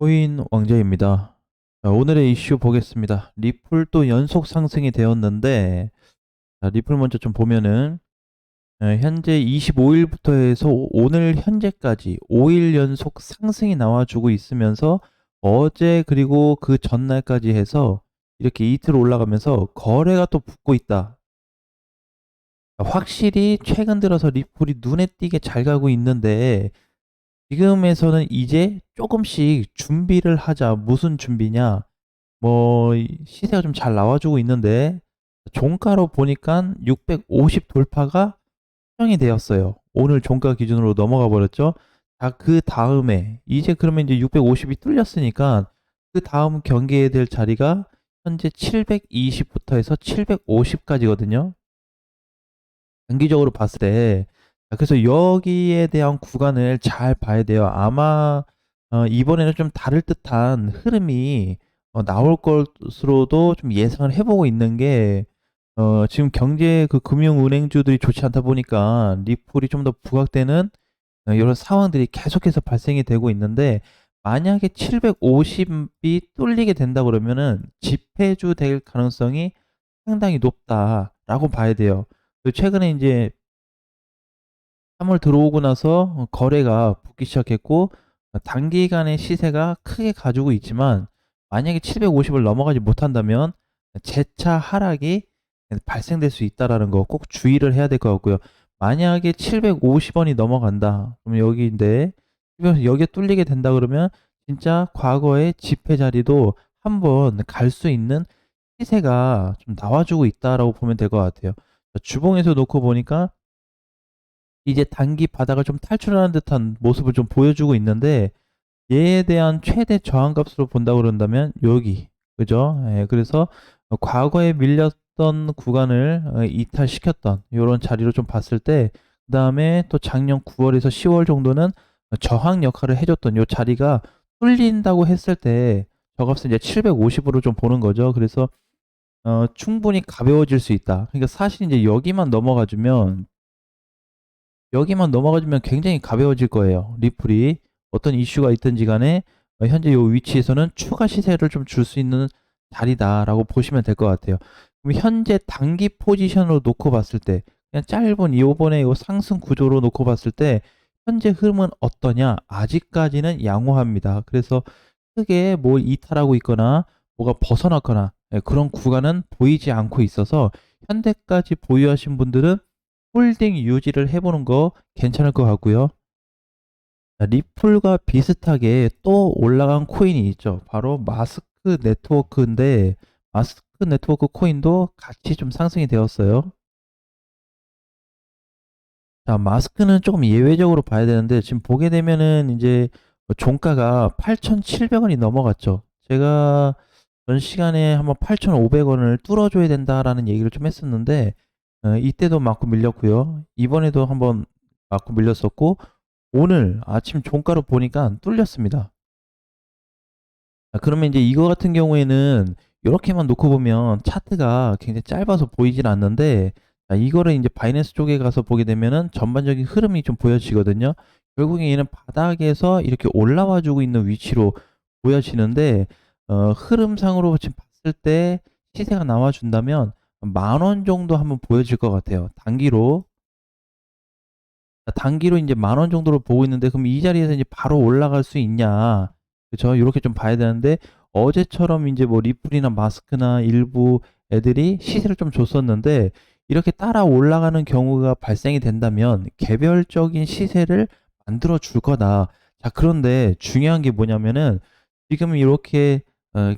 코인 왕자입니다. 자, 오늘의 이슈 보겠습니다. 리플 또 연속 상승이 되었는데, 자, 리플 먼저 좀 보면은, 현재 25일부터 해서 오늘 현재까지 5일 연속 상승이 나와주고 있으면서, 어제 그리고 그 전날까지 해서 이렇게 이틀 올라가면서 거래가 또 붙고 있다. 확실히 최근 들어서 리플이 눈에 띄게 잘 가고 있는데, 지금에서는 이제 조금씩 준비를 하자. 무슨 준비냐? 시세가 좀 잘 나와주고 있는데, 종가로 보니까 650 돌파가 확정이 되었어요. 오늘 종가 기준으로 넘어가 버렸죠. 자, 그 다음에 이제 그러면 이제 650이 뚫렸으니까 그 다음 경계해야 될 자리가 현재 720부터 해서 750까지거든요. 단기적으로 봤을 때. 자, 그래서 여기에 대한 구간을 잘 봐야 돼요. 아마 이번에는 좀 다를 듯한 흐름이 나올 것으로도 좀 예상을 해보고 있는 게, 지금 경제 그 금융은행주들이 좋지 않다 보니까 리플이 좀 더 부각되는 이런 상황들이 계속해서 발생이 되고 있는데, 만약에 750이 뚫리게 된다 그러면은 집회주 될 가능성이 상당히 높다라고 봐야 돼요. 최근에 이제 3월 들어오고 나서 거래가 붙기 시작했고, 단기간의 시세가 크게 가지고 있지만, 만약에 750을 넘어가지 못한다면 재차 하락이 발생될 수 있다라는 거 꼭 주의를 해야 될 것 같고요. 만약에 750원이 넘어간다. 그러면 여기인데, 여기에 뚫리게 된다 그러면 진짜 과거의 지폐 자리도 한번 갈 수 있는 시세가 좀 나와주고 있다라고 보면 될 것 같아요. 주봉에서 놓고 보니까 이제 단기 바닥을 좀 탈출하는 듯한 모습을 좀 보여주고 있는데, 얘에 대한 최대 저항값으로 본다고 그런다면 여기, 그죠? 예, 그래서 과거에 밀렸던 구간을 이탈시켰던 이런 자리로 좀 봤을 때, 그 다음에 또 작년 9월에서 10월 정도는 저항 역할을 해줬던 이 자리가 뚫린다고 했을 때 저값은 이제 750으로 좀 보는 거죠. 그래서 충분히 가벼워질 수 있다. 그러니까 사실 이제 여기만 넘어가주면 굉장히 가벼워질 거예요. 리플이 어떤 이슈가 있든지 간에 현재 이 위치에서는 추가 시세를 좀 줄 수 있는 자리다라고 보시면 될 것 같아요. 그럼 현재 단기 포지션으로 놓고 봤을 때, 그냥 짧은 이번에 이 상승 구조로 놓고 봤을 때 현재 흐름은 어떠냐? 아직까지는 양호합니다. 그래서 크게 뭘 이탈하고 있거나 뭐가 벗어났거나 그런 구간은 보이지 않고 있어서, 현대까지 보유하신 분들은 홀딩 유지를 해보는 거 괜찮을 것 같고요. 자, 리플과 비슷하게 또 올라간 코인이 있죠. 바로 마스크 네트워크인데, 마스크 네트워크 코인도 같이 좀 상승이 되었어요. 자, 마스크는 조금 예외적으로 봐야 되는데, 지금 보게 되면은 이제 종가가 8,700원이 넘어갔죠. 제가 전 시간에 한번 8,500원을 뚫어줘야 된다라는 얘기를 좀 했었는데, 이때도 맞고 밀렸고요. 이번에도 한번 맞고 밀렸었고, 오늘 아침 종가로 보니까 뚫렸습니다. 그러면 이제 이거 같은 경우에는 이렇게만 놓고 보면 차트가 굉장히 짧아서 보이진 않는데, 이거를 이제 바이낸스 쪽에 가서 보게 되면은 전반적인 흐름이 좀 보여지거든요. 결국에 얘는 바닥에서 이렇게 올라와 주고 있는 위치로 보여지는데, 흐름상으로 지금 봤을 때 시세가 나와 준다면 10,000원 정도 한번 보여질 것 같아요. 단기로 이제 10,000원 정도로 보고 있는데, 그럼 이 자리에서 이제 바로 올라갈 수 있냐? 그쵸? 요렇게 좀 봐야 되는데, 어제처럼 이제 뭐 리플이나 마스크나 일부 애들이 시세를 좀 줬었는데, 이렇게 따라 올라가는 경우가 발생이 된다면 개별적인 시세를 만들어 줄 거다. 자, 그런데 중요한 게 뭐냐면은, 지금 이렇게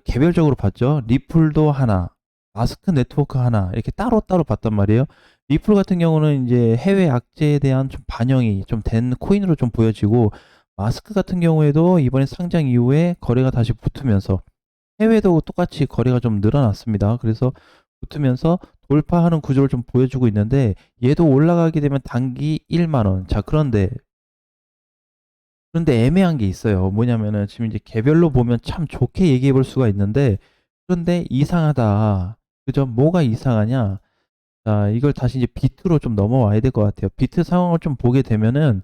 개별적으로 봤죠? 리플도 하나, 마스크 네트워크 하나, 이렇게 따로따로 봤단 말이에요. 리플 같은 경우는 이제 해외 악재에 대한 좀 반영이 좀 된 코인으로 좀 보여지고, 마스크 같은 경우에도 이번에 상장 이후에 거래가 다시 붙으면서, 해외도 똑같이 거래가 좀 늘어났습니다. 그래서 붙으면서 돌파하는 구조를 좀 보여주고 있는데, 얘도 올라가게 되면 단기 1만 원. 자, 그런데 애매한 게 있어요. 뭐냐면은 지금 이제 개별로 보면 참 좋게 얘기해 볼 수가 있는데, 그런데 이상하다. 그죠? 뭐가 이상하냐? 자, 이걸 다시 이제 비트로 좀 넘어와야 될 것 같아요. 비트 상황을 좀 보게 되면은,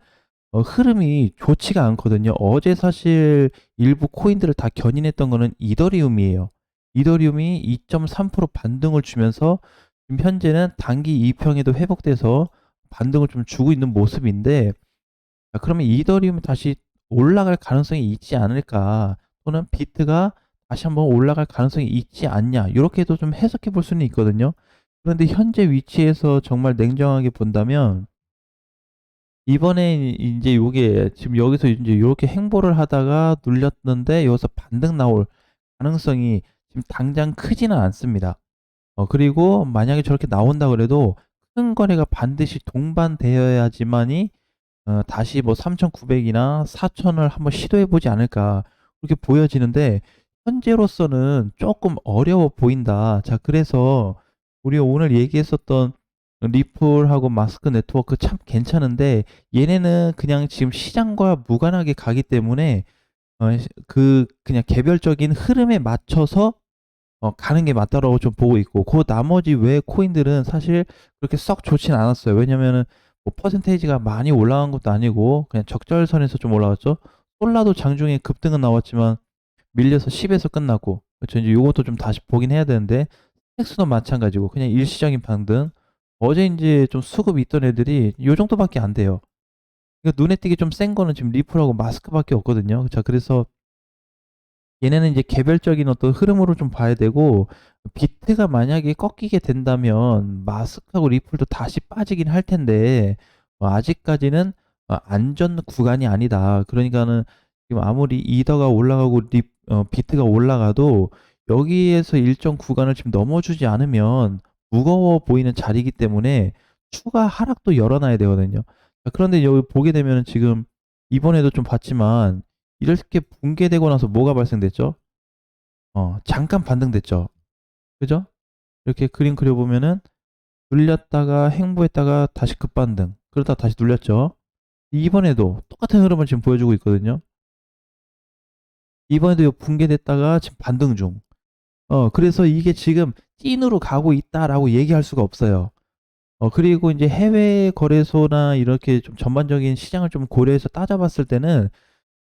흐름이 좋지가 않거든요. 어제 사실 일부 코인들을 다 견인했던 거는 이더리움이에요. 이더리움이 2.3% 반등을 주면서 지금 현재는 단기 이평에도 회복돼서 반등을 좀 주고 있는 모습인데, 그러면 이더리움이 다시 올라갈 가능성이 있지 않을까, 또는 비트가 다시 한번 올라갈 가능성이 있지 않냐, 요렇게도 좀 해석해 볼 수는 있거든요. 그런데 현재 위치에서 정말 냉정하게 본다면 이번에 인제 요게 지금 여기서 인제 요렇게 행보를 하다가 눌렸는데 여기서 반등 나올 가능성이 지금 당장 크지는 않습니다. 그리고 만약에 저렇게 나온다 그래도 큰 거래가 반드시 동반되어야지만이 다시 뭐 3,900 이나 4,000을 한번 시도해 보지 않을까, 그렇게 보여지는데 현재로서는 쪼끔 어려워 보인다. 자, 그래서 우리가 오늘 얘기했었던 리플하고 마스크 네트워크 참 괜찮은데, 얘네는 그냥 지금 시장과 무관하게 가기 때문에 그냥 개별적인 흐름에 맞춰서 가는 게 맞다라고 좀 보고 있고, 나머지 외 코인들은 사실 그렇게 썩 좋진 않았어요. 왜냐면은 뭐 퍼센테이지가 많이 올라간 것도 아니고 그냥 적절선에서 좀 올라갔죠. 솔라도 장중에 급등은 나왔지만 밀려서 10 에서 끝났고, 그쵸. 인제 요것도 좀 다시 보긴 해야 되는데, 텍스도 마찬가지고 그냥 일시적인 반등. 어제 인제 좀 수급이 있던 애들이 요 정도밖에 안 돼요. 그러니까 눈에 띄게 좀 센 거는 지금 리플하고 마스크밖에 없거든요. 자, 그래서 얘네는 이제 개별적인 어떤 흐름으로 좀 봐야 되고, 비트가 만약에 꺾이게 된다면 마스크하고 리플도 다시 빠지긴 할 텐데, 아직까지는 안전 구간이 아니다. 그러니까는 지금 아무리 이더가 올라가고 비트가 올라가도 여기에서 일정 구간을 지금 넘어주지 않으면 무거워 보이는 자리이기 때문에 추가 하락도 열어놔야 되거든요. 자, 그런데 여기 보게 되면은 지금 이번에도 좀 봤지만 이렇게 붕괴되고 나서 뭐가 발생됐죠? 잠깐 반등됐죠. 그죠? 이렇게 그림 그려보면은 눌렸다가 횡보했다가 다시 급반등. 그러다가 다시 눌렸죠. 이번에도 똑같은 흐름을 지금 보여주고 있거든요. 이번에도 붕괴됐다가 지금 반등 중. 그래서 이게 지금 찐으로 가고 있다라고 얘기할 수가 없어요. 그리고 이제 해외 거래소나 이렇게 좀 전반적인 시장을 좀 고려해서 따져봤을 때는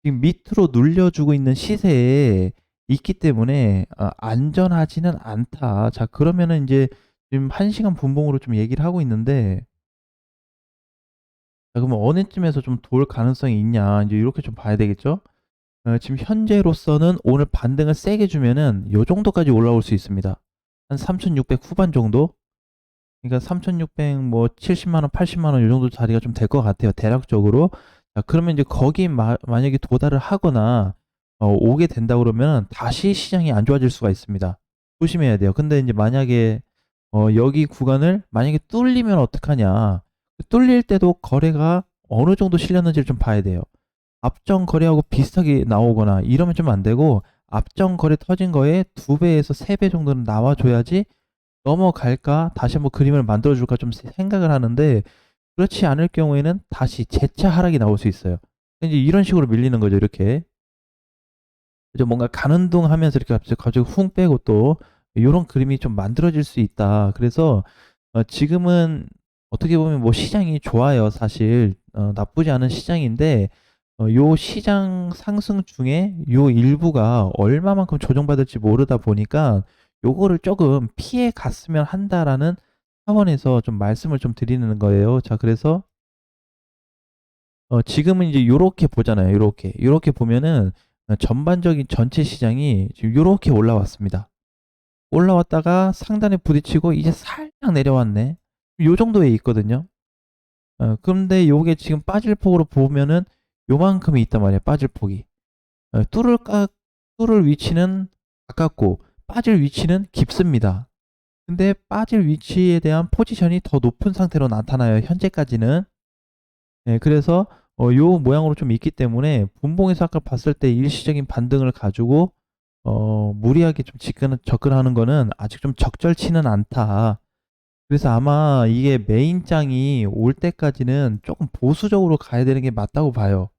지금 밑으로 눌려주고 있는 시세에 있기 때문에 안전하지는 않다. 자, 그러면은 인제 지금 1 시간 분봉으로 좀 얘기를 하고 있는데, 자, 그러면 어느 쯤에서 좀 돌 가능성이 있냐, 인제 요렇게 좀 봐야 되겠죠? 지금 현재로서는 오늘 반등을 세게 주면은 요 정도까지 올라올 수 있습니다. 한 3,600 후반 정도? 그러니까 3,600 뭐 70만 원, 80만 원 요 정도 자리가 좀 될 것 같아요, 대략적으로. 자, 그러면 이제 거기에 만약에 도달을 하거나 오게 된다 그러면 다시 시장이 안 좋아질 수가 있습니다. 조심해야 돼요. 근데 인제 만약에 여기 구간을 만약에 뚫리면 어떡하냐. 뚫릴 때도 거래가 어느 정도 실렸는지를 좀 봐야 돼요. 앞전 거래하고 비슷하게 나오거나 이러면 좀 안 되고, 앞전 거래 터진 거에 2 배에서 3배 정도는 나와 줘야지 넘어갈까? 다시 한번 그림을 만들어 줄까 좀 생각을 하는데, 그렇지 않을 경우에는 다시 재차 하락이 나올 수 있어요. 인제 이런 식으로 밀리는 거죠, 이렇게. 그죠? 뭔가 가는 둥 하면서 이렇게 갑자기 훅 빼고 또 요런 그림이 좀 만들어질 수 있다. 그래서 지금은 어떻게 보면 뭐 시장이 좋아요, 사실. 나쁘지 않은 시장인데, 요 시장 상승 중에 요 일부가 얼마만큼 조정받을지 모르다 보니까 요거를 쪼금 '피해 갔으면 한다.'라는 차원에서 좀 말씀을 좀 드리는 거예요. 자, 그래서 지금은 이제 요렇게 보잖아요, 요렇게. 요렇게 보면은 전반적인 전체 시장이 지금 요렇게 올라왔습니다. 올라왔다가 상단에 부딪히고 이제 살짝 내려왔네. 요 정도에 있거든요. 그런데 요게 지금 빠질 폭으로 보면은 요만큼이 있단 말이에요, 빠질 폭이. 뚫을 위치는 가깝고 빠질 위치는 깊습니다. 근데 빠질 위치에 대한 포지션이 더 높은 상태로 나타나요, 현재까지는. 네, 그래서 요 모양으로 좀 있기 때문에 분봉에서 아까 봤을 때 일시적인 반등을 가지고 무리하게 좀 접근하는 거는 아직 좀 적절치는 않다. 그래서 아마 이게 메인장이 올 때까지는 쪼끔 보수적으로 가야 되는 게 맞다고 봐요.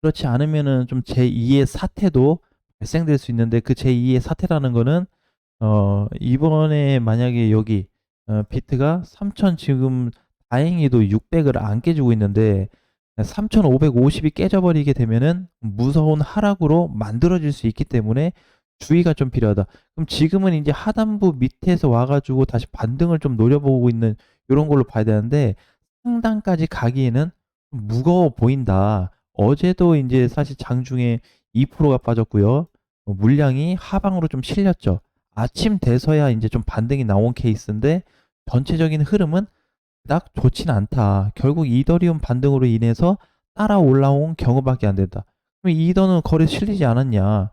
그렇지 않으면은 좀 제2의 사태도 발생될 수 있는데, 그 제2의 사태라는 거는 이번에 만약에 여기 비트가 3,000, 지금 다행히도 600을 안 깨지고 있는데, 3,550이 깨져버리게 되면은 무서운 하락으로 만들어질 수 있기 때문에 주의가 좀 필요하다. 그럼 지금은 이제 하단부 밑에서 와가지고 다시 반등을 좀 노려보고 있는 이런 걸로 봐야 되는데, 상단까지 가기에는 좀 무거워 보인다. 어제도 이제 사실 장중에 2%가 빠졌고요. 물량이 하방으로 좀 실렸죠. 아침 돼서야 이제 좀 반등이 나온 케이스인데, 전체적인 흐름은 딱 좋진 않다. 결국 이더리움 반등으로 인해서 따라 올라온 경우밖에 안 된다. 그럼 이더는 거래 실리지 않았냐?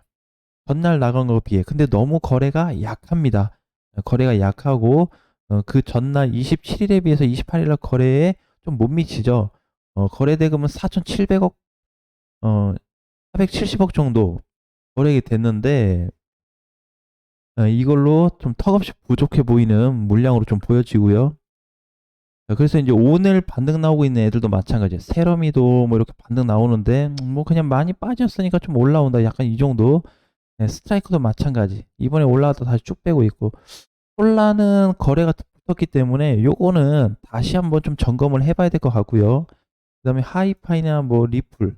전날 나간 거에 비해. 근데 너무 거래가 약합니다. 거래가 약하고 그 전날 27일에 비해서 28일 날 거래에 좀 못 미치죠. 거래 대금은 4,700억, 470억 정도 거래가 됐는데, 이걸로 좀 턱없이 부족해 보이는 물량으로 좀 보여지고요. 그래서 이제 오늘 반등 나오고 있는 애들도 마찬가지예요. 세러미도 뭐 이렇게 반등 나오는데 뭐 그냥 많이 빠졌으니까 좀 올라온다. 약간 이 정도. 네, 스트라이크도 마찬가지. 이번에 올라왔다 다시 쭉 빼고 있고. 콜라는 거래가 붙었기 때문에 요거는 다시 한번 좀 점검을 해봐야 될 것 같고요. 그다음에 하이파이나 뭐 리플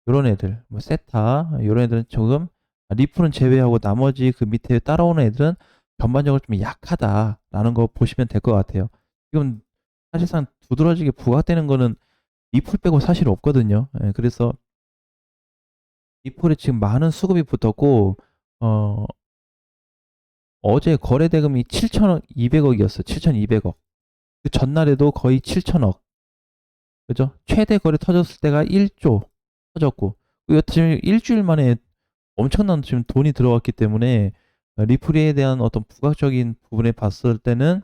요런 애들, 뭐 세타 요런 애들은 조금, 리플은 제외하고 나머지 그 밑에 따라오는 애들은 전반적으로 좀 약하다라는 거 보시면 될 것 같아요. 지금 사실상 두드러지게 부각되는 거는 리플 빼고 사실 없거든요. 예, 그래서 리플에 지금 많은 수급이 붙었고, 어, 어제 거래 대금이 7,200억이었어요. 7,200억. 그 전날에도 거의 7천억. 그죠? 최대 거래 터졌을 때가 1조 터졌고, 그리고 지금 일주일 만에 엄청난 지금 돈이 들어왔기 때문에 리플에 대한 어떤 부각적인 부분에 봤을 때는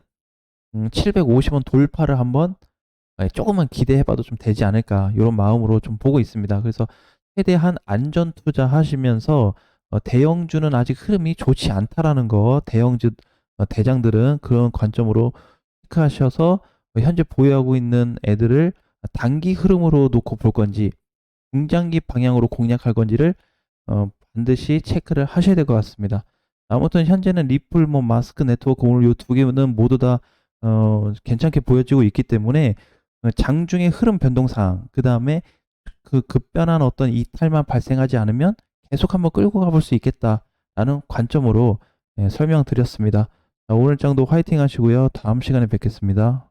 750원 돌파를 한번 조금만 기대해봐도 좀 되지 않을까 이런 마음으로 좀 보고 있습니다. 그래서 최대한 안전 투자하시면서 대형주는 아직 흐름이 좋지 않다라는 거, 대형주 대장들은 그런 관점으로 체크하셔서 현재 보유하고 있는 애들을 단기 흐름으로 놓고 볼 건지 중장기 방향으로 공략할 건지를 반드시 체크를 하셔야 될 것 같습니다. 아무튼 현재는 리플, 뭐 마스크 네트워크 오늘 이 두 개는 모두 다 괜찮게 보여지고 있기 때문에 장중의 흐름 변동사항, 그 다음에 그 급변한 어떤 이탈만 발생하지 않으면 계속 한번 끌고 가볼 수 있겠다라는 관점으로 설명드렸습니다. 오늘 장도 화이팅 하시고요. 다음 시간에 뵙겠습니다.